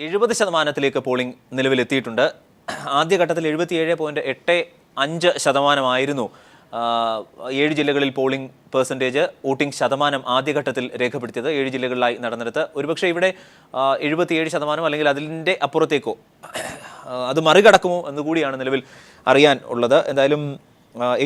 70% polling നിലവിലെത്തിയിട്ടുണ്ട്. ആദ്യഘട്ടത്തിൽ 77.85% 7 ജില്ലകളിൽ polling percentage voting ശതമാനം ആദ്യഘട്ടത്തിൽ രേഖപ്പെടുത്തിയത് 7 ജില്ലകളിലായി നടന്നിടത്ത് ഒരുപക്ഷെ ഇവിടെ 77% അല്ലെങ്കിൽ അതിൻ്റെ അപ്പുറത്തേക്കോ അത് മറികടക്കുമോ എന്നുകൂടിയാണ് നിലവിൽ അറിയാൻ ഉള്ളത്. എന്തായാലും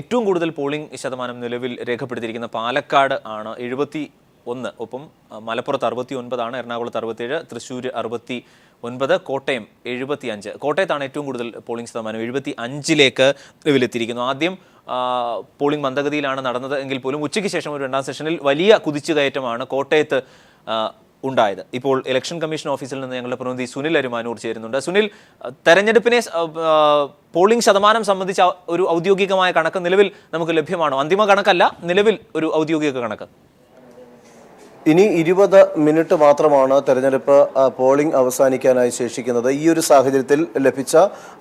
ഏറ്റവും കൂടുതൽ പോളിംഗ് ശതമാനം നിലവിൽ രേഖപ്പെടുത്തിയിരിക്കുന്ന പാലക്കാട് ആണ് 71, ഒപ്പം മലപ്പുറത്ത് 69, എറണാകുളത്ത് 67, തൃശ്ശൂർ 69, കോട്ടയം 75. കോട്ടയത്താണ് ഏറ്റവും കൂടുതൽ പോളിംഗ് ശതമാനം 75-ലേക്ക് നിലവിലെത്തിയിരിക്കുന്നു. ആദ്യം പോളിംഗ് മന്ദഗതിയിലാണ് നടന്നത് എങ്കിൽ പോലും ഉച്ചയ്ക്ക് ശേഷം ഒരു രണ്ടാം സെഷനിൽ വലിയ കുതിച്ചുകയറ്റമാണ് കോട്ടയത്ത് ഉണ്ടായത്. ഇപ്പോൾ ഇലക്ഷൻ കമ്മീഷൻ ഓഫീസിൽ നിന്ന് ഞങ്ങളുടെ പ്രതിനിധി സുനിൽ അരുമാനൂർ ചേരുന്നുണ്ട്. സുനിൽ, തെരഞ്ഞെടുപ്പിനെ പോളിംഗ് ശതമാനം സംബന്ധിച്ച ഒരു ഔദ്യോഗികമായ കണക്ക് നിലവിൽ നമുക്ക് ലഭ്യമാണോ? അന്തിമ കണക്കല്ല, നിലവിൽ ഒരു ഔദ്യോഗിക കണക്ക്. ഇനി 20 മിനിറ്റ് മാത്രമാണ് തെരഞ്ഞെടുപ്പ് പോളിംഗ് അവസാനിക്കാനായി ശേഷിക്കുന്നത്. ഈ ഒരു സാഹചര്യത്തിൽ ലഭിച്ച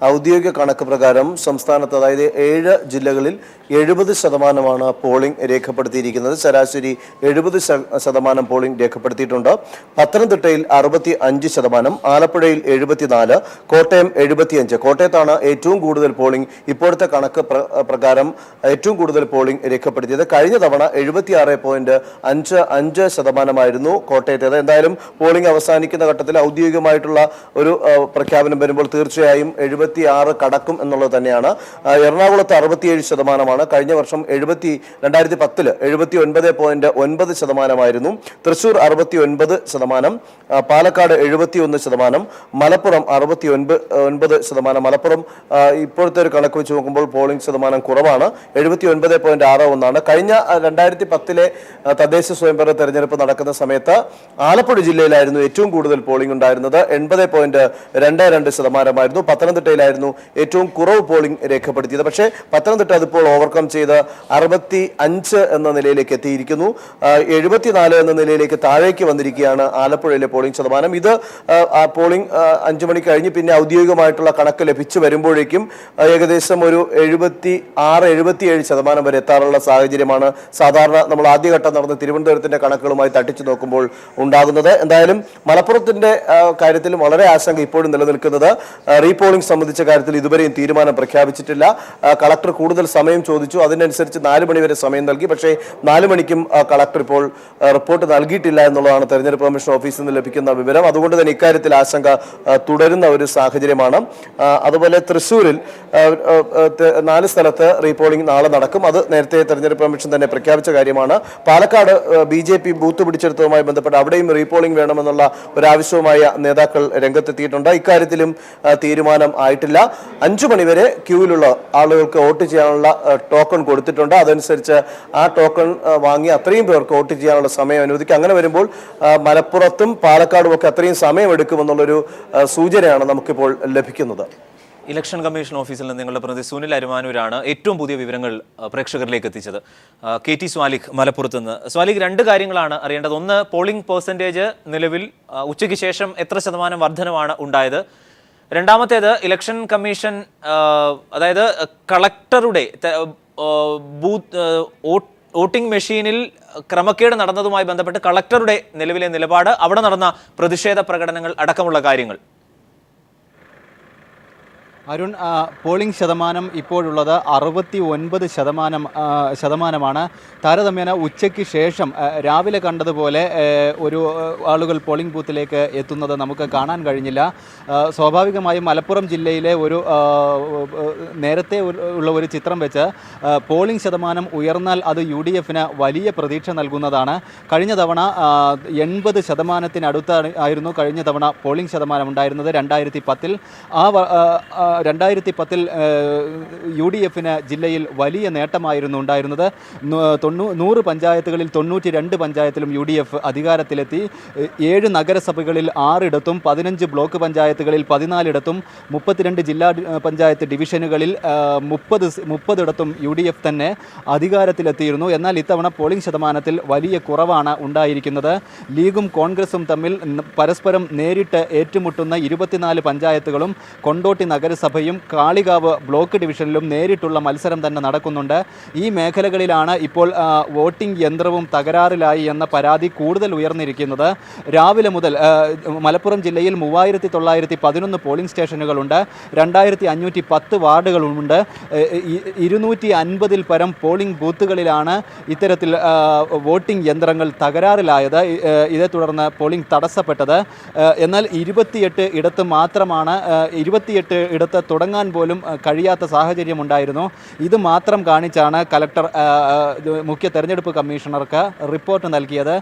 ഔദ്യോഗിക കണക്ക് പ്രകാരം സംസ്ഥാനത്ത്, അതായത് 7 ജില്ലകളിൽ 70% പോളിംഗ് രേഖപ്പെടുത്തിയിരിക്കുന്നത്. ശരാശരി 70% പോളിംഗ് രേഖപ്പെടുത്തിയിട്ടുണ്ട്. പത്തനംതിട്ടയിൽ 65%, ആലപ്പുഴയിൽ 74, കോട്ടയം 75. കോട്ടയത്താണ് ഏറ്റവും കൂടുതൽ പോളിംഗ്, ഇപ്പോഴത്തെ കണക്ക് പ്രകാരം ഏറ്റവും കൂടുതൽ പോളിംഗ് രേഖപ്പെടുത്തിയത്. കഴിഞ്ഞ തവണ 76.55% കോട്ടയത്തേത്. എന്തായാലും പോളിംഗ് അവസാനിക്കുന്ന ഘട്ടത്തിൽ ഔദ്യോഗികമായിട്ടുള്ള ഒരു പ്രഖ്യാപനം വരുമ്പോൾ തീർച്ചയായും 76 കടക്കും എന്നുള്ളത് തന്നെയാണ്. എറണാകുളത്ത് 67%, കഴിഞ്ഞ വർഷം 2010 79.9%. തൃശ്ശൂർ 69%, പാലക്കാട് 71%, മലപ്പുറം 69%. മലപ്പുറം ഇപ്പോഴത്തെ ഒരു കണക്ക് വെച്ച് നോക്കുമ്പോൾ പോളിംഗ് ശതമാനം കുറവാണ്, 79.61. കഴിഞ്ഞ 2010 തദ്ദേശ സ്വയംഭരണ തെരഞ്ഞെടുപ്പ് നടക്കുന്ന സമയത്ത് ആലപ്പുഴ ജില്ലയിലായിരുന്നു ഏറ്റവും കൂടുതൽ പോളിംഗ് ഉണ്ടായിരുന്നത്, 80.22%. പത്തനംതിട്ടയിലായിരുന്നു ഏറ്റവും കുറവ് പോളിംഗ് രേഖപ്പെടുത്തിയത്. പക്ഷേ പത്തനംതിട്ട അതിപ്പോൾ ഓവർകം ചെയ്ത് 65 എന്ന നിലയിലേക്ക് എത്തിയിരിക്കുന്നു. 74 എന്ന നിലയിലേക്ക് താഴേക്ക് വന്നിരിക്കുകയാണ് ആലപ്പുഴയിലെ പോളിംഗ് ശതമാനം. ഇത് പോളിംഗ് 5 മണി കഴിഞ്ഞ് പിന്നെ ഔദ്യോഗികമായിട്ടുള്ള കണക്ക് ലഭിച്ചു വരുമ്പോഴേക്കും ഏകദേശം ഒരു 76-77% വരെ എത്താറുള്ള സാഹചര്യമാണ് സാധാരണ നമ്മൾ ആദ്യഘട്ടം നടന്ന തിരുവനന്തപുരത്തിന്റെ കണക്കുകളുമായി തട്ടിച്ചു നോക്കുമ്പോൾ ഉണ്ടാകുന്നത്. എന്തായാലും മലപ്പുറത്തിന്റെ കാര്യത്തിൽ വളരെ ആശങ്ക ഇപ്പോഴും നിലനിൽക്കുന്നത് റീപോളിംഗ് സംബന്ധിച്ച കാര്യത്തിൽ ഇതുവരെയും തീരുമാനം പ്രഖ്യാപിച്ചിട്ടില്ല. കളക്ടർ കൂടുതൽ സമയം ചോദിച്ചു, അതിനനുസരിച്ച് 4 മണി വരെ സമയം നൽകി. പക്ഷേ 4 മണിക്കും കളക്ടർ ഇപ്പോൾ റിപ്പോർട്ട് നൽകിയിട്ടില്ല എന്നുള്ളതാണ് തെരഞ്ഞെടുപ്പ് കമ്മീഷൻ ഓഫീസിൽ നിന്ന് ലഭിക്കുന്ന വിവരം. അതുകൊണ്ട് തന്നെ ഇക്കാര്യത്തിൽ ആശങ്ക തുടരുന്ന ഒരു സാഹചര്യമാണ്. അതുപോലെ തൃശ്ശൂരിൽ 4 സ്ഥലത്ത് റീപോളിംഗ് നാളെ നടക്കും. അത് നേരത്തെ തെരഞ്ഞെടുപ്പ് കമ്മീഷൻ തന്നെ പ്രഖ്യാപിച്ച കാര്യമാണ്. പാലക്കാട് BJP ബൂത്ത് പിടിച്ചെടുത്തതുമായി ബന്ധപ്പെട്ട് അവിടെയും റീപോളിംഗ് വേണമെന്നുള്ള ഒരാവശ്യവുമായ നേതാക്കൾ രംഗത്തെത്തിയിട്ടുണ്ട്. ഇക്കാര്യത്തിലും തീരുമാനം ആയിട്ടില്ല. 5 മണിവരെ ക്യൂവിലുള്ള ആളുകൾക്ക് വോട്ട് ചെയ്യാനുള്ള ടോക്കൺ കൊടുത്തിട്ടുണ്ട്. അതനുസരിച്ച് ആ ടോക്കൺ വാങ്ങി അത്രയും പേർക്ക് വോട്ട് ചെയ്യാനുള്ള സമയം അനുവദിക്കും. അങ്ങനെ വരുമ്പോൾ മലപ്പുറത്തും പാലക്കാടും ഒക്കെ അത്രയും സമയമെടുക്കുമെന്നുള്ളൊരു സൂചനയാണ് നമുക്കിപ്പോൾ ലഭിക്കുന്നത്. ഇലക്ഷൻ കമ്മീഷൻ ഓഫീസിൽ നിന്ന് നിങ്ങളുടെ പ്രതിനിധി സുനിൽ അരുമാനൂരാണ് ഏറ്റവും പുതിയ വിവരങ്ങൾ പ്രേക്ഷകരിലേക്ക് എത്തിച്ചത്. KT സ്വാലിഹ് മലപ്പുറത്ത് നിന്ന്. സ്വാലിഹ്, 2 കാര്യങ്ങളാണ് അറിയേണ്ടത്. ഒന്ന്, പോളിംഗ് പെർസെൻറ്റേജ് നിലവിൽ ഉച്ചയ്ക്ക് ശേഷം എത്ര ശതമാനം വർധനമാണ് ഉണ്ടായത്? രണ്ടാമത്തേത്, ഇലക്ഷൻ കമ്മീഷൻ അതായത് കളക്ടറുടെ വോട്ടിംഗ് മെഷീനിൽ ക്രമക്കേട് നടന്നതുമായി ബന്ധപ്പെട്ട് കളക്ടറുടെ നിലവിലെ നിലപാട്, അവിടെ നടന്ന പ്രതിഷേധ പ്രകടനങ്ങൾ അടക്കമുള്ള കാര്യങ്ങൾ. അരുൺ, പോളിംഗ് ശതമാനം ഇപ്പോഴുള്ളത് 69%. താരതമ്യേന ഉച്ചയ്ക്ക് ശേഷം രാവിലെ കണ്ടതുപോലെ ഒരു ആളുകൾ പോളിംഗ് ബൂത്തിലേക്ക് എത്തുന്നത് നമുക്ക് കാണാൻ കഴിഞ്ഞില്ല. സ്വാഭാവികമായും മലപ്പുറം ജില്ലയിലെ ഒരു നേരത്തെ ഉള്ള ഒരു ചിത്രം വെച്ച് പോളിംഗ് ശതമാനം ഉയർന്നാൽ അത് UDFന് വലിയ പ്രതീക്ഷ നൽകുന്നതാണ്. കഴിഞ്ഞ തവണ 80% ആയിരുന്നു കഴിഞ്ഞ തവണ പോളിംഗ് ശതമാനം ഉണ്ടായിരുന്നത് 2010. 2010 UDFന് ജില്ലയിൽ വലിയ നേട്ടമായിരുന്നു ഉണ്ടായിരുന്നത്. 100 പഞ്ചായത്തുകളിൽ 92 പഞ്ചായത്തിലും UDF അധികാരത്തിലെത്തി. 7 നഗരസഭകളിൽ 6 15 ബ്ലോക്ക് പഞ്ചായത്തുകളിൽ 14 32 ജില്ലാ പഞ്ചായത്ത് ഡിവിഷനുകളിൽ 30 UDF തന്നെ അധികാരത്തിലെത്തിയിരുന്നു. എന്നാൽ ഇത്തവണ പോളിംഗ് ശതമാനത്തിൽ വലിയ കുറവാണ് ഉണ്ടായിരിക്കുന്നത്. ലീഗും കോൺഗ്രസും തമ്മിൽ പരസ്പരം നേരിട്ട് ഏറ്റുമുട്ടുന്ന 24 പഞ്ചായത്തുകളും കൊണ്ടോട്ടി നഗരസഭ നഗരസഭയും കാളികാവ് ബ്ലോക്ക് ഡിവിഷനിലും നേരിട്ടുള്ള മത്സരം തന്നെ നടക്കുന്നുണ്ട്. ഈ മേഖലകളിലാണ് ഇപ്പോൾ വോട്ടിംഗ് യന്ത്രവും തകരാറിലായി എന്ന പരാതി കൂടുതൽ ഉയർന്നിരിക്കുന്നത്. രാവിലെ മുതൽ മലപ്പുറം ജില്ലയിൽ 3911 പോളിംഗ് സ്റ്റേഷനുകളുണ്ട്, 2510 വാർഡുകളുമുണ്ട്. 250-ൽ പരം പോളിംഗ് ബൂത്തുകളിലാണ് ഇത്തരത്തിൽ വോട്ടിംഗ് യന്ത്രങ്ങൾ തകരാറിലായത്. ഇതേ തുടർന്ന് പോളിംഗ് തടസ്സപ്പെട്ടത്. എന്നാൽ 28 ഇടത്ത് മാത്രമാണ് 28 ഇടത്ത് തുടങ്ങാൻ പോലും കഴിയാത്ത സാഹചര്യമുണ്ടായിരുന്നു. ഇത് മാത്രം കാണിച്ചാണ് കലക്ടർ മുഖ്യ തെരഞ്ഞെടുപ്പ് കമ്മീഷണർക്ക് റിപ്പോർട്ട് നൽകിയത്.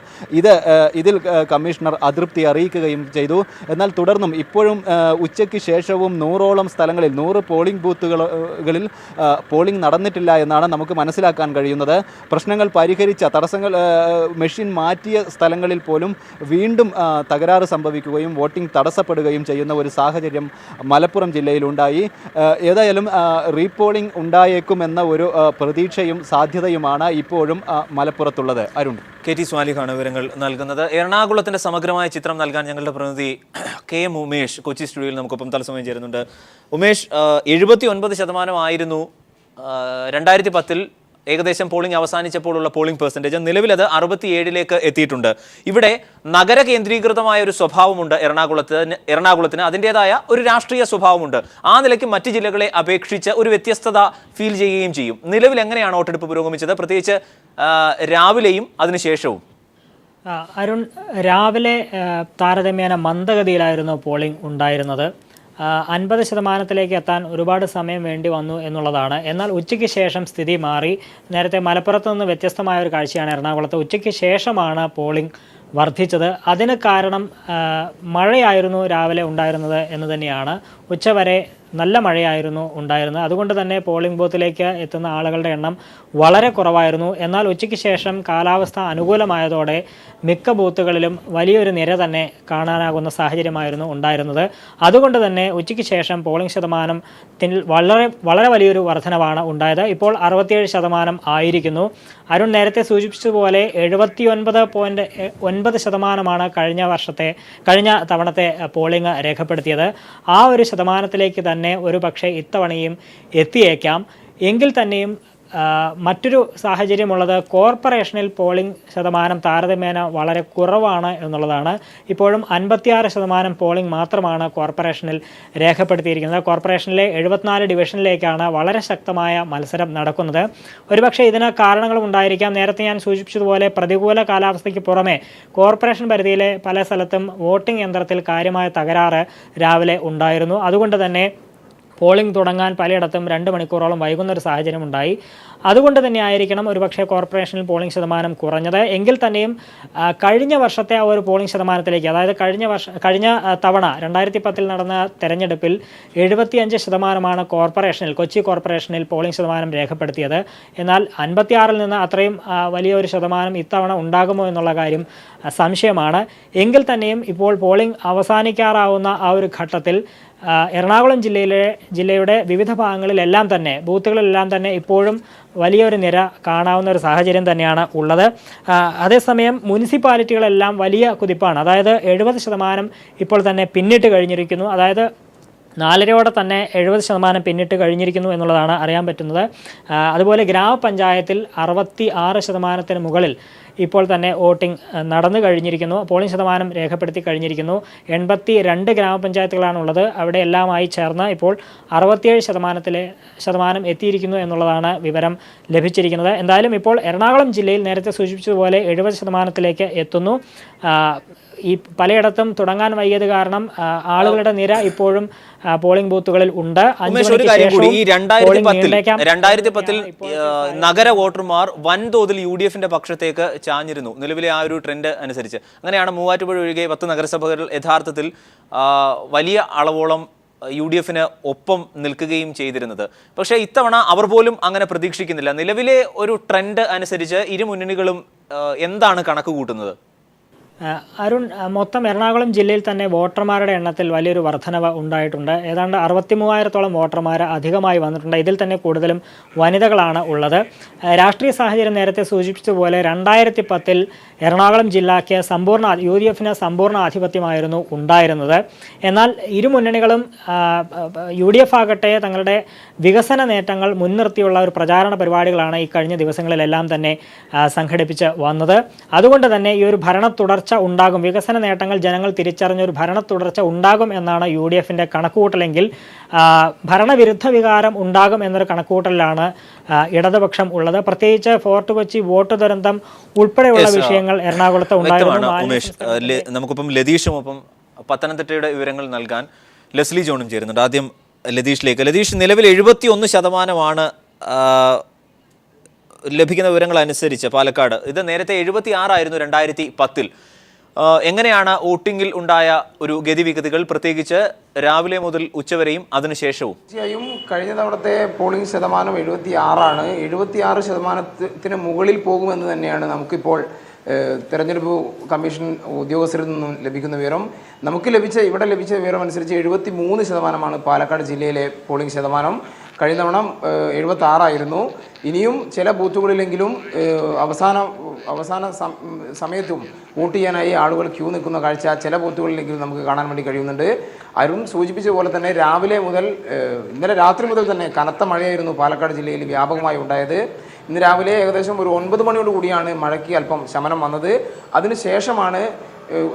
ഇതിൽ കമ്മീഷണർ അതൃപ്തി അറിയിക്കുകയും ചെയ്തു. എന്നാൽ തുടർന്നും ഇപ്പോഴും ഉച്ചയ്ക്ക് ശേഷവും 100ഓളം സ്ഥലങ്ങളിൽ 100 പോളിംഗ് ബൂത്തുകളിൽ പോളിംഗ് നടന്നിട്ടില്ല എന്നാണ് നമുക്ക് മനസ്സിലാക്കാൻ കഴിയുന്നത്. പ്രശ്നങ്ങൾ പരിഹരിച്ച തടസ്സങ്ങൾ മെഷീൻ മാറ്റിയ സ്ഥലങ്ങളിൽ പോലും വീണ്ടും തകരാറ് സംഭവിക്കുകയും വോട്ടിംഗ് തടസ്സപ്പെടുകയും ചെയ്യുന്ന ഒരു സാഹചര്യം മലപ്പുറം ജില്ലയിലുണ്ടായി. ഏതായാലും റീപോളിംഗ് ഉണ്ടായേക്കുമെന്ന ഒരു പ്രതീക്ഷയും സാധ്യതയുമാണ് ഇപ്പോഴും മലപ്പുറത്തുള്ളത്. അരുൺ. KT സ്വാലിഹാണ് വിവരങ്ങൾ നൽകുന്നത്. എറണാകുളത്തിന്റെ സമഗ്രമായ ചിത്രം നൽകാൻ ഞങ്ങളുടെ പ്രതിനിധി KM ഉമേഷ് കൊച്ചി സ്റ്റുഡിയോയിൽ നമുക്കൊപ്പം തത്സമയം ചേരുന്നുണ്ട്. ഉമേഷ്, 79% ആയിരുന്നു 2010 ഏകദേശം പോളിംഗ് അവസാനിച്ചപ്പോഴുള്ള പോളിംഗ് പെർസെൻറ്റേജ്. നിലവിൽ അത് 67ലേക്ക് എത്തിയിട്ടുണ്ട്. ഇവിടെ നഗര കേന്ദ്രീകൃതമായ ഒരു സ്വഭാവമുണ്ട് എറണാകുളത്തിന് അതിൻ്റെതായ ഒരു രാഷ്ട്രീയ സ്വഭാവമുണ്ട്. ആ നിലയ്ക്ക് മറ്റ് ജില്ലകളെ അപേക്ഷിച്ച് ഒരു വ്യത്യസ്തത ഫീൽ ചെയ്യുകയും ചെയ്യും. നിലവിൽ എങ്ങനെയാണ് വോട്ടെടുപ്പ് പുരോഗമിച്ചത്, പ്രത്യേകിച്ച് രാവിലെയും അതിനുശേഷവും? അരുൺ, രാവിലെ താരതമ്യേന മന്ദഗതിയിലായിരുന്നു പോളിംഗ് ഉണ്ടായിരുന്നത്. 50% എത്താൻ ഒരുപാട് സമയം വേണ്ടി വന്നു എന്നുള്ളതാണ്. എന്നാൽ ഉച്ചയ്ക്ക് ശേഷം സ്ഥിതി മാറി. നേരത്തെ മലപ്പുറത്ത് നിന്ന് വ്യത്യസ്തമായ ഒരു കാഴ്ചയാണ് എറണാകുളത്ത്. ഉച്ചയ്ക്ക് ശേഷമാണ് പോളിംഗ് വർദ്ധിച്ചത്. അതിന് കാരണം മഴയായിരുന്നു രാവിലെ ഉണ്ടായിരുന്നത് എന്ന് തന്നെയാണ്. ഉച്ചവരെ നല്ല മഴയായിരുന്നു ഉണ്ടായിരുന്നത്. അതുകൊണ്ട് തന്നെ പോളിംഗ് ബൂത്തിലേക്ക് എത്തുന്ന ആളുകളുടെ എണ്ണം വളരെ കുറവായിരുന്നു. എന്നാൽ ഉച്ചയ്ക്ക് ശേഷം കാലാവസ്ഥ അനുകൂലമായതോടെ മിക്ക ബൂത്തുകളിലും വലിയൊരു നിര തന്നെ കാണാനാകുന്ന സാഹചര്യമായിരുന്നു ഉണ്ടായിരുന്നത്. അതുകൊണ്ട് തന്നെ ഉച്ചയ്ക്ക് ശേഷം പോളിംഗ് ശതമാനത്തിൽ വളരെ വലിയൊരു വർധനവാണ് ഉണ്ടായത്. ഇപ്പോൾ 67% ആയിരിക്കുന്നു. അരുൺ നേരത്തെ സൂചിപ്പിച്ചതുപോലെ 79.9% കഴിഞ്ഞ തവണത്തെ പോളിംഗ് രേഖപ്പെടുത്തിയത്. ആ ഒരു ശതമാനത്തിലേക്ക് തന്നെ ഒരു പക്ഷേ ഇത്തവണയും എത്തിയേക്കാം. എങ്കിൽ തന്നെയും മറ്റൊരു സാഹചര്യമുള്ളത് കോർപ്പറേഷനിൽ പോളിംഗ് ശതമാനം താരതമ്യേന വളരെ കുറവാണ് എന്നുള്ളതാണ്. ഇപ്പോഴും 56% പോളിംഗ് മാത്രമാണ് കോർപ്പറേഷനിൽ രേഖപ്പെടുത്തിയിരിക്കുന്നത്. കോർപ്പറേഷനിലെ 74 ഡിവിഷനിലേക്കാണ് വളരെ ശക്തമായ മത്സരം നടക്കുന്നത്. ഒരുപക്ഷെ ഇതിന് കാരണങ്ങളും ഉണ്ടായിരിക്കാം. നേരത്തെ ഞാൻ സൂചിപ്പിച്ചതുപോലെ പ്രതികൂല കാലാവസ്ഥയ്ക്ക് പുറമെ കോർപ്പറേഷൻ പരിധിയിലെ പല സ്ഥലത്തും വോട്ടിംഗ് യന്ത്രത്തിൽ കാര്യമായ തകരാറ് രാവിലെ ഉണ്ടായിരുന്നു. അതുകൊണ്ട് തന്നെ പോളിംഗ് തുടങ്ങാൻ പലയിടത്തും 2 മണിക്കൂറോളം വൈകുന്നൊരു സാഹചര്യമുണ്ടായി. അതുകൊണ്ട് തന്നെ ആയിരിക്കണം ഒരുപക്ഷെ കോർപ്പറേഷനിൽ പോളിംഗ് ശതമാനം കുറഞ്ഞത്. എങ്കിൽ തന്നെയും കഴിഞ്ഞ വർഷത്തെ ആ ഒരു പോളിംഗ് ശതമാനത്തിലേക്ക്, അതായത് കഴിഞ്ഞ തവണ 2010 നടന്ന തെരഞ്ഞെടുപ്പിൽ 75% കോർപ്പറേഷനിൽ, കൊച്ചി കോർപ്പറേഷനിൽ പോളിംഗ് ശതമാനം രേഖപ്പെടുത്തിയത്. എന്നാൽ 56-ൽ നിന്ന് അത്രയും വലിയൊരു ശതമാനം ഇത്തവണ ഉണ്ടാകുമോ എന്നുള്ള കാര്യം സംശയമാണ്. എങ്കിൽ തന്നെയും ഇപ്പോൾ പോളിംഗ് അവസാനിക്കാറാവുന്ന ആ ഒരു ഘട്ടത്തിൽ എറണാകുളം ജില്ലയുടെ വിവിധ ഭാഗങ്ങളിലെല്ലാം തന്നെ, ബൂത്തുകളിലെല്ലാം തന്നെ ഇപ്പോഴും വലിയൊരു നിര കാണാവുന്ന ഒരു സാഹചര്യം തന്നെയാണ് ഉള്ളത്. അതേസമയം മുനിസിപ്പാലിറ്റികളെല്ലാം വലിയ കുതിപ്പാണ്. അതായത് 70% ഇപ്പോൾ തന്നെ പിന്നിട്ട് കഴിഞ്ഞിരിക്കുന്നു. അതായത് 4:30 തന്നെ 70% പിന്നിട്ട് കഴിഞ്ഞിരിക്കുന്നു എന്നുള്ളതാണ് അറിയാൻ പറ്റുന്നത്. അതുപോലെ ഗ്രാമപഞ്ചായത്തിൽ 66% മുകളിൽ ഇപ്പോൾ തന്നെ വോട്ടിംഗ് നടന്നു കഴിഞ്ഞിരിക്കുന്നു. പോളിംഗ് ശതമാനം രേഖപ്പെടുത്തി കഴിഞ്ഞിരിക്കുന്നു. 82 ഗ്രാമപഞ്ചായത്തുകളാണുള്ളത്. അവിടെ എല്ലാമായി ചേർന്ന് ഇപ്പോൾ 67% എത്തിയിരിക്കുന്നു എന്നുള്ളതാണ് വിവരം ലഭിച്ചിരിക്കുന്നത്. എന്തായാലും ഇപ്പോൾ എറണാകുളം ജില്ലയിൽ നേരത്തെ സൂചിപ്പിച്ചതുപോലെ 70%-ലേക്ക് എത്തുന്നു. ഈ പലയിടത്തും തുടങ്ങാൻ വൈകിയത് കാരണം ആളുകളുടെ നിര ഇപ്പോഴും പോളിംഗ് ബൂത്തുകളിൽ ഉണ്ട്. 2010 നഗര വോട്ടർമാർ വൻതോതിൽ UDF-ന്റെ പക്ഷത്തേക്ക് ചാഞ്ഞിരുന്നു. നിലവിലെ ആ ഒരു ട്രെൻഡ് അനുസരിച്ച് അങ്ങനെയാണ് മൂവാറ്റുപുഴ ഒഴികെ 10 നഗരസഭകൾ യഥാർത്ഥത്തിൽ വലിയ അളവോളം UDF-ന് ഒപ്പം നിൽക്കുകയും ചെയ്തിരുന്നത്. പക്ഷേ ഇത്തവണ അവർ പോലും അങ്ങനെ പ്രതീക്ഷിക്കുന്നില്ല. നിലവിലെ ഒരു ട്രെൻഡ് അനുസരിച്ച് ഇരു മുന്നണികളും എന്താണ് കണക്ക് കൂട്ടുന്നത്? അരുൺ, മൊത്തം എറണാകുളം ജില്ലയിൽ തന്നെ വോട്ടർമാരുടെ എണ്ണത്തിൽ വലിയൊരു വർധനവ് ഉണ്ടായിട്ടുണ്ട്. ഏതാണ്ട് 63,000-ഓളം വോട്ടർമാർ അധികമായി വന്നിട്ടുണ്ട്. ഇതിൽ തന്നെ കൂടുതലും വനിതകളാണ് ഉള്ളത്. രാഷ്ട്രീയ സാഹചര്യം നേരത്തെ സൂചിപ്പിച്ചതുപോലെ 2010 എറണാകുളം ജില്ലയ്ക്ക് UDF-ന് സമ്പൂർണ്ണ ആധിപത്യമായിരുന്നു ഉണ്ടായിരുന്നത്. എന്നാൽ ഇരു മുന്നണികളും UDF ആകട്ടെ തങ്ങളുടെ വികസന നേട്ടങ്ങൾ മുൻനിർത്തിയുള്ള ഒരു പ്രചാരണ പരിപാടികളാണ് ഈ കഴിഞ്ഞ ദിവസങ്ങളിലെല്ലാം തന്നെ സംഘടിപ്പിച്ച് വന്നത്. അതുകൊണ്ട് തന്നെ ഈ ഒരു ഭരണ തുടർച്ച ഉണ്ടാകും, വികസന നേട്ടങ്ങൾ ജനങ്ങൾ തിരിച്ചറിഞ്ഞ ഒരു ഭരണ തുടർച്ച ഉണ്ടാകും എന്നാണ് UDF-ന്റെ കണക്കുകൂട്ടലെങ്കിൽ ഭരണവിരുദ്ധ വികാരം ഉണ്ടാകും എന്നൊരു കണക്കുകൂട്ടലിലാണ് ഇടതുപക്ഷം ഉള്ളത്. പ്രത്യേകിച്ച് ഫോർട്ട് കൊച്ചി വോട്ട് ദുരന്തം ഉൾപ്പെടെയുള്ള വിഷയങ്ങൾ എറണാകുളത്ത് ഉണ്ടായിരുന്നു. നമുക്കിപ്പം ലതീഷും ഒപ്പം പത്തനംതിട്ടയുടെ വിവരങ്ങൾ നൽകാൻ ലെസ്ലി ജോണും ചേരുന്നുണ്ട്. ആദ്യം ലതീഷിലേക്ക്. ലതീഷ്, നിലവിൽ 71% ലഭിക്കുന്ന വിവരങ്ങൾ അനുസരിച്ച് പാലക്കാട്, ഇത് നേരത്തെ 76 2010. എങ്ങനെയാണ് വോട്ടിങ്ങിൽ ഉണ്ടായ ഒരു ഗതിവിഗതികൾ, പ്രത്യേകിച്ച് രാവിലെ മുതൽ ഉച്ചവരെയും അതിനുശേഷവും? തീർച്ചയായും കഴിഞ്ഞ തവണത്തെ പോളിംഗ് ശതമാനം 76 76% മുകളിൽ പോകുമെന്ന് തന്നെയാണ് നമുക്കിപ്പോൾ തെരഞ്ഞെടുപ്പ് കമ്മീഷൻ ഉദ്യോഗസ്ഥരിൽ നിന്നും ലഭിക്കുന്ന വിവരം. ഇവിടെ ലഭിച്ച വിവരം അനുസരിച്ച് 73% പാലക്കാട് ജില്ലയിലെ പോളിംഗ് ശതമാനം. കഴിഞ്ഞ തവണ 76 ഇനിയും ചില ബൂത്തുകളിലെങ്കിലും അവസാന സമയത്തും വോട്ട് ചെയ്യാനായി ആളുകൾ ക്യൂ നിൽക്കുന്ന കാഴ്ച ചില ബൂത്തുകളിലെങ്കിലും നമുക്ക് കാണാൻ വേണ്ടി കഴിയുന്നുണ്ട്. അരുൺ സൂചിപ്പിച്ച പോലെ തന്നെ രാവിലെ മുതൽ ഇന്നലെ രാത്രി മുതൽ തന്നെ കനത്ത മഴയായിരുന്നു പാലക്കാട് ജില്ലയിൽ വ്യാപകമായി ഉണ്ടായത്. ഇന്ന് രാവിലെ ഏകദേശം ഒരു 9 മണിയോട് കൂടിയാണ് മഴയ്ക്ക് അല്പം ശമനം വന്നത്. അതിനുശേഷമാണ്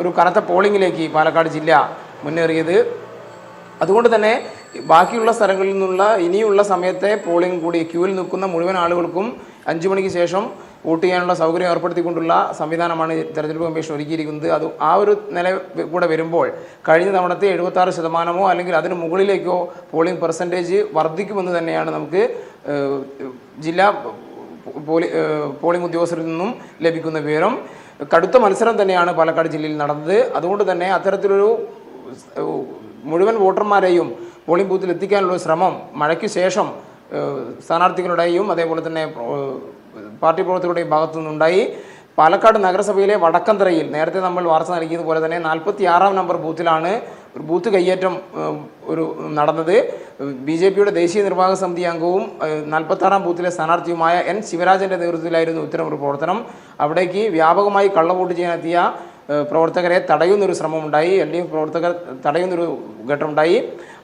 ഒരു കനത്ത പോളിംഗിലേക്ക് പാലക്കാട് ജില്ല മുന്നേറിയത്. അതുകൊണ്ട് തന്നെ ബാക്കിയുള്ള സ്ഥലങ്ങളിൽ നിന്നുള്ള ഇനിയുള്ള സമയത്തെ പോളിംഗ് കൂടി ക്യൂവിൽ നിൽക്കുന്ന മുഴുവൻ ആളുകൾക്കും 5 മണിക്ക് ശേഷം വോട്ട് ചെയ്യാനുള്ള സൗകര്യം ഏർപ്പെടുത്തിക്കൊണ്ടുള്ള സംവിധാനമാണ് തെരഞ്ഞെടുപ്പ് കമ്മീഷൻ ഒരുക്കിയിരിക്കുന്നത്. ആ ഒരു നില കൂടെ വരുമ്പോൾ കഴിഞ്ഞ തവണത്തെ 76% അല്ലെങ്കിൽ അതിന് മുകളിലേക്കോ പോളിംഗ് പെർസെൻറ്റേജ് വർദ്ധിക്കുമെന്ന് തന്നെയാണ് നമുക്ക് ജില്ലാ പോളിംഗ് ഉദ്യോഗസ്ഥരിൽ നിന്നും ലഭിക്കുന്ന വിവരം. കടുത്ത മത്സരം തന്നെയാണ് പാലക്കാട് ജില്ലയിൽ നടന്നത്. അതുകൊണ്ട് തന്നെ അത്തരത്തിലൊരു മുഴുവൻ വോട്ടർമാരെയും പോളിംഗ് ബൂത്തിൽ എത്തിക്കാനുള്ള ശ്രമം മഴയ്ക്ക് ശേഷം സ്ഥാനാർത്ഥികളുടെയും അതേപോലെ തന്നെ പാർട്ടി പ്രവർത്തകരുടെയും ഭാഗത്തു നിന്നുണ്ടായി. പാലക്കാട് നഗരസഭയിലെ വടക്കന്തറയിൽ നേരത്തെ നമ്മൾ വാർത്ത നൽകിയതുപോലെ തന്നെ 46-ാം നമ്പർ ബൂത്തിലാണ് ഒരു ബൂത്ത് കയ്യേറ്റം നടന്നത്. BJPയുടെ ദേശീയ നിർവാഹക സമിതി അംഗവും 46-ാം ബൂത്തിലെ സ്ഥാനാർത്ഥിയുമായ N ശിവരാജൻ്റെ നേതൃത്വത്തിലായിരുന്നു ഇത്തരമൊരു പ്രവർത്തനം. അവിടേക്ക് വ്യാപകമായി കള്ളവോട്ട് ചെയ്യാനെത്തിയ പ്രവർത്തകരെ തടയുന്നൊരു ശ്രമമുണ്ടായി. LDF പ്രവർത്തകർ തടയുന്നൊരു ഘട്ടമുണ്ടായി.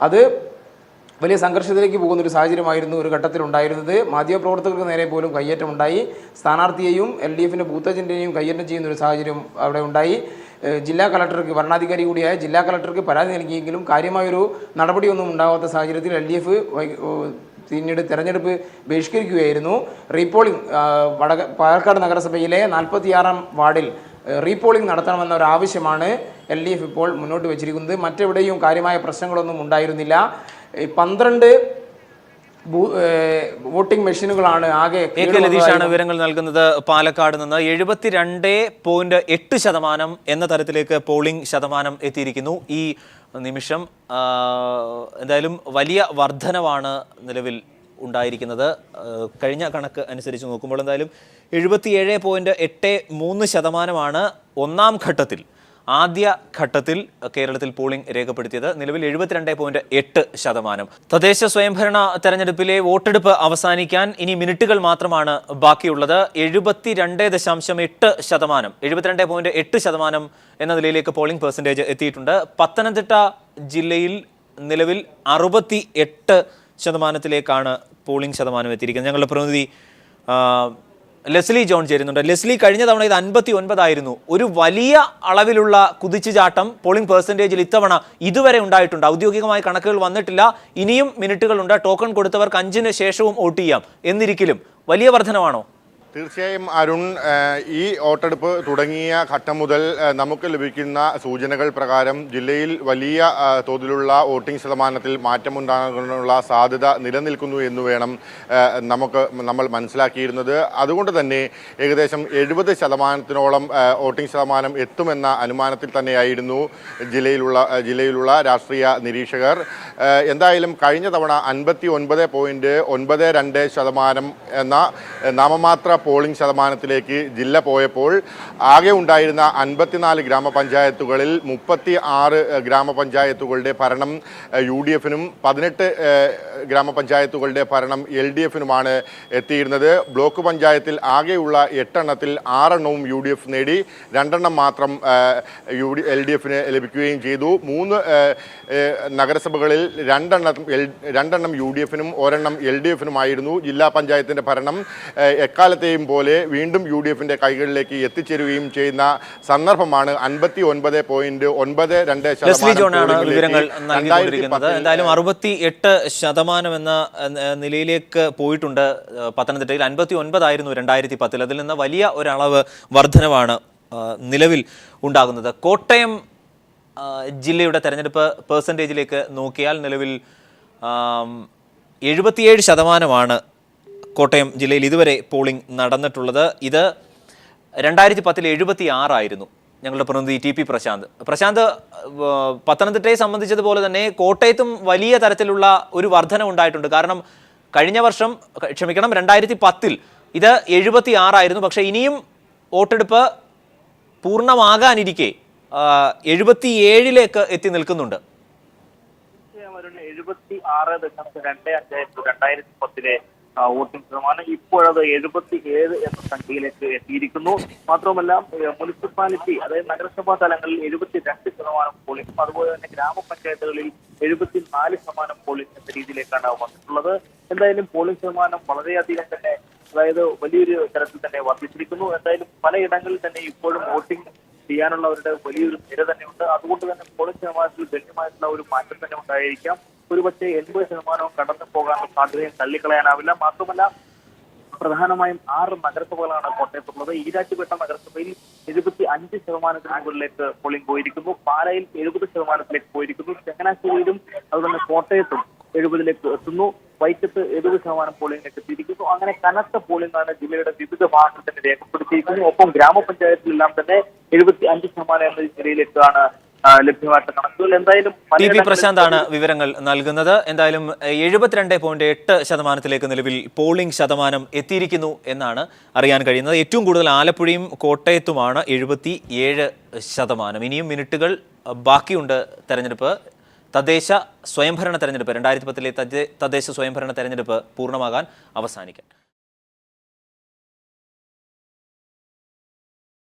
അത് വലിയ സംഘർഷത്തിലേക്ക് പോകുന്നൊരു സാഹചര്യമായിരുന്നു ഒരു ഘട്ടത്തിലുണ്ടായിരുന്നത്. മാധ്യമപ്രവർത്തകർക്ക് നേരെ പോലും കയ്യേറ്റമുണ്ടായി. സ്ഥാനാർത്ഥിയെയും LDFിൻ്റെ ബൂത്ത് ഏജന്റിനെയും കയ്യേറ്റം ചെയ്യുന്നൊരു സാഹചര്യം അവിടെ ഉണ്ടായി. ജില്ലാ കളക്ടർക്ക്, ഭരണാധികാരി കൂടിയായ ജില്ലാ കളക്ടർക്ക് പരാതി നൽകിയെങ്കിലും കാര്യമായൊരു നടപടിയൊന്നും ഉണ്ടാകാത്ത സാഹചര്യത്തിൽ LDF പിന്നീട് തെരഞ്ഞെടുപ്പ് ബഹിഷ്കരിക്കുകയായിരുന്നു. റീപോളിംഗ് പാലക്കാട് നഗരസഭയിലെ 46-ാം വാർഡിൽ റീപോളിംഗ് നടത്തണമെന്ന ഒരു ആവശ്യമാണ് LDF ഇപ്പോൾ മുന്നോട്ട് വെച്ചിരിക്കുന്നത്. മറ്റെവിടെയും കാര്യമായ പ്രശ്നങ്ങളൊന്നും ഉണ്ടായിരുന്നില്ല. 12 വോട്ടിംഗ് മെഷീനുകളാണ് ആകെ. ലതീഷാണ് വിവരങ്ങൾ നൽകുന്നത് പാലക്കാട് നിന്ന്. 72.8% എന്ന തരത്തിലേക്ക് പോളിംഗ് ശതമാനം എത്തിയിരിക്കുന്നു ഈ നിമിഷം. എന്തായാലും വലിയ വർധനവാണ് നിലവിൽ ഉണ്ടായിരിക്കുന്നത്. കഴിഞ്ഞ കണക്ക് അനുസരിച്ച് നോക്കുമ്പോൾ എന്തായാലും 77.83% ഒന്നാം ഘട്ടത്തിൽ, ആദ്യ ഘട്ടത്തിൽ കേരളത്തിൽ പോളിംഗ് രേഖപ്പെടുത്തിയത്. നിലവിൽ 72.8%. തദ്ദേശ സ്വയംഭരണ തെരഞ്ഞെടുപ്പിലെ വോട്ടെടുപ്പ് അവസാനിക്കാൻ ഇനി മിനിറ്റുകൾ മാത്രമാണ് ബാക്കിയുള്ളത്. 72.8%, 72.8% എന്ന നിലയിലേക്ക് പോളിംഗ് പെർസെൻറ്റേജ് എത്തിയിട്ടുണ്ട്. പത്തനംതിട്ട ജില്ലയിൽ നിലവിൽ 68%-ത്തിലേക്കാണ് പോളിംഗ് ശതമാനം എത്തിയിരിക്കുന്നത്. ഞങ്ങളുടെ പ്രതിനിധി ലെസ്ലി ജോൺ ചേരുന്നുണ്ട്. ലെസ്ലി, കഴിഞ്ഞ തവണ ഇത് 59 ഒരു വലിയ അളവിലുള്ള കുതിച്ചുചാട്ടം പോളിംഗ് പെർസെൻറ്റേജിൽ ഇത്തവണ ഇതുവരെ ഉണ്ടായിട്ടുണ്ട്. ഔദ്യോഗികമായ കണക്കുകൾ വന്നിട്ടില്ല. ഇനിയും മിനിറ്റുകളുണ്ട്. ടോക്കൺ കൊടുത്തവർക്ക് 5-ന് ശേഷവും വോട്ട് ചെയ്യാം. എന്നിരിക്കലും വലിയ വർധനമാണോ? തീർച്ചയായും അരുൺ, ഈ വോട്ടെടുപ്പ് തുടങ്ങിയ ഘട്ടം മുതൽ നമുക്ക് ലഭിക്കുന്ന സൂചനകൾ പ്രകാരം ജില്ലയിൽ വലിയ തോതിലുള്ള വോട്ടിംഗ് ശതമാനത്തിൽ മാറ്റമുണ്ടാകാനുള്ള സാധ്യത നിലനിൽക്കുന്നു എന്ന് വേണം നമ്മൾ മനസ്സിലാക്കിയിരുന്നത്. അതുകൊണ്ട് തന്നെ ഏകദേശം 70%-ഓളം വോട്ടിംഗ് ശതമാനം എത്തുമെന്ന അനുമാനത്തിൽ തന്നെയായിരുന്നു ജില്ലയിലുള്ള രാഷ്ട്രീയ നിരീക്ഷകർ. എന്തായാലും കഴിഞ്ഞ തവണ 59.92% എന്ന നാമമാത്ര പോളിംഗ് ശതമാനത്തിലേക്ക് ജില്ല പോയപ്പോൾ ആകെ ഉണ്ടായിരുന്ന 54 ഗ്രാമപഞ്ചായത്തുകളിൽ 36 ഗ്രാമപഞ്ചായത്തുകളുടെ ഭരണം UDF-നും 18 ഗ്രാമപഞ്ചായത്തുകളുടെ ഭരണം LDF-നുമാണ് എത്തിയിരുന്നത്. ബ്ലോക്ക് പഞ്ചായത്തിൽ ആകെയുള്ള 8 എണ്ണത്തിൽ 6 എണ്ണവും UDF നേടി, 2 എണ്ണം മാത്രം LDF-ന് ലഭിക്കുകയും ചെയ്തു. 3 നഗരസഭകളിൽ 2 എണ്ണം UDF-നും 1 എണ്ണം LDF-നുമായിരുന്നു. ജില്ലാ പഞ്ചായത്തിൻ്റെ ഭരണം എക്കാലത്തെയും പോലെ വീണ്ടും UDF-ന്റെ കൈകളിലേക്ക് എത്തിച്ചേരുകയും ചെയ്യുന്ന സന്ദർഭമാണ്. 59.92% വിവരങ്ങൾ നൽകിക്കൊണ്ടിരിക്കുന്നത്. എന്തായാലും 68% എന്ന നിലയിലേക്ക് പോയിട്ടുണ്ട്. പത്തനംതിട്ടയിൽ 59 ആയിരുന്നു 2010. അതിൽ നിന്ന് വലിയ ഒരളവ് വർധനവാണ് നിലവിൽ ഉണ്ടാകുന്നത്. കോട്ടയം ജില്ലയുടെ തെരഞ്ഞെടുപ്പ് പെർസെൻറ്റേജിലേക്ക് നോക്കിയാൽ നിലവിൽ 77% കോട്ടയം ജില്ലയിൽ ഇതുവരെ പോളിംഗ് നടന്നിട്ടുള്ളത്. ഇത് 2010 76 ആയിരുന്നു. ഞങ്ങളുടെ പ്രതിനിധി TP പ്രശാന്ത് പത്തനംതിട്ടയെ സംബന്ധിച്ചതുപോലെ തന്നെ കോട്ടയത്തും വലിയ തരത്തിലുള്ള ഒരു വർധന ഉണ്ടായിട്ടുണ്ട്. കാരണം കഴിഞ്ഞ വർഷം 2010 ഇത് 76 ആയിരുന്നു. പക്ഷേ ഇനിയും വോട്ടെടുപ്പ് പൂർണ്ണമാകാനിരിക്കെ 77ലേക്ക് എത്തി നിൽക്കുന്നുണ്ട്. 76.25 2010 വോട്ടിംഗ് ശതമാനം ഇപ്പോഴത് 77 എന്ന സംഖ്യയിലേക്ക് എത്തിയിരിക്കുന്നു. മാത്രമല്ല മുനിസിപ്പാലിറ്റി, അതായത് നഗരസഭാ തലങ്ങളിൽ 72% പോളിംഗും അതുപോലെ തന്നെ ഗ്രാമപഞ്ചായത്തുകളിൽ 74% പോളിംഗ് എന്ന രീതിയിലേക്കാണ് വന്നിട്ടുള്ളത്. എന്തായാലും പോളിംഗ് ശതമാനം വളരെയധികം തന്നെ, അതായത് വലിയൊരു തരത്തിൽ തന്നെ വർദ്ധിച്ചിരിക്കുന്നു. എന്തായാലും പലയിടങ്ങളിൽ തന്നെ ഇപ്പോഴും വോട്ടിംഗ് ചെയ്യാനുള്ളവരുടെ വലിയൊരു നിര തന്നെയുണ്ട്. അതുകൊണ്ട് തന്നെ പോളിംഗ് ശതമാനത്തിൽ ഗണ്യമായിട്ടുള്ള ഒരു മാറ്റം തന്നെ ഉണ്ടായിരിക്കാം. ഒരുപക്ഷെ 80% കടന്നു പോകാനുള്ള സാധ്യതയും തള്ളിക്കളയാനാവില്ല. മാത്രമല്ല പ്രധാനമായും 6 നഗരസഭകളാണ് കോട്ടയത്തുള്ളത്. ഈരാറ്റുപേട്ട നഗരസഭയിൽ 75% മുകളിലേക്ക് പോളിംഗ് പോയിരിക്കുന്നു. പാലായിൽ 70% പോയിരിക്കുന്നു. ചങ്ങനാശ്ശേരിയിലും അതുപോലെ കോട്ടയത്തും 70ലേക്ക് എത്തുന്നു. വൈക്കത്ത് 70% പോളിംഗിലേക്ക് എത്തിയിരിക്കുന്നു. അങ്ങനെ കനത്ത പോളിംഗ് ആണ് ജില്ലയുടെ വിവിധ ഭാഗങ്ങളിൽ തന്നെ രേഖപ്പെടുത്തിയിരിക്കുന്നു. ഒപ്പം ഗ്രാമപഞ്ചായത്തിലെല്ലാം തന്നെ 75% എന്ന നിലയിലേക്കാണ് ലഭ്യമായിട്ട് കണക്കുകൾ. എന്തായാലും TP പ്രശാന്താണ് വിവരങ്ങൾ നൽകുന്നത്. എന്തായാലും 72.8% നിലവിൽ പോളിംഗ് ശതമാനം എത്തിയിരിക്കുന്നു എന്നാണ് അറിയാൻ കഴിയുന്നത്. ഏറ്റവും കൂടുതൽ ആലപ്പുഴയും കോട്ടയത്തുമാണ് 77%. ഇനിയും മിനിറ്റുകൾ ബാക്കിയുണ്ട് തെരഞ്ഞെടുപ്പ്. തദ്ദേശ സ്വയംഭരണ തെരഞ്ഞെടുപ്പ് 2010 തദ്ദേശ സ്വയംഭരണ തെരഞ്ഞെടുപ്പ് പൂർണ്ണമാകാൻ അവസാനിക്കാൻ.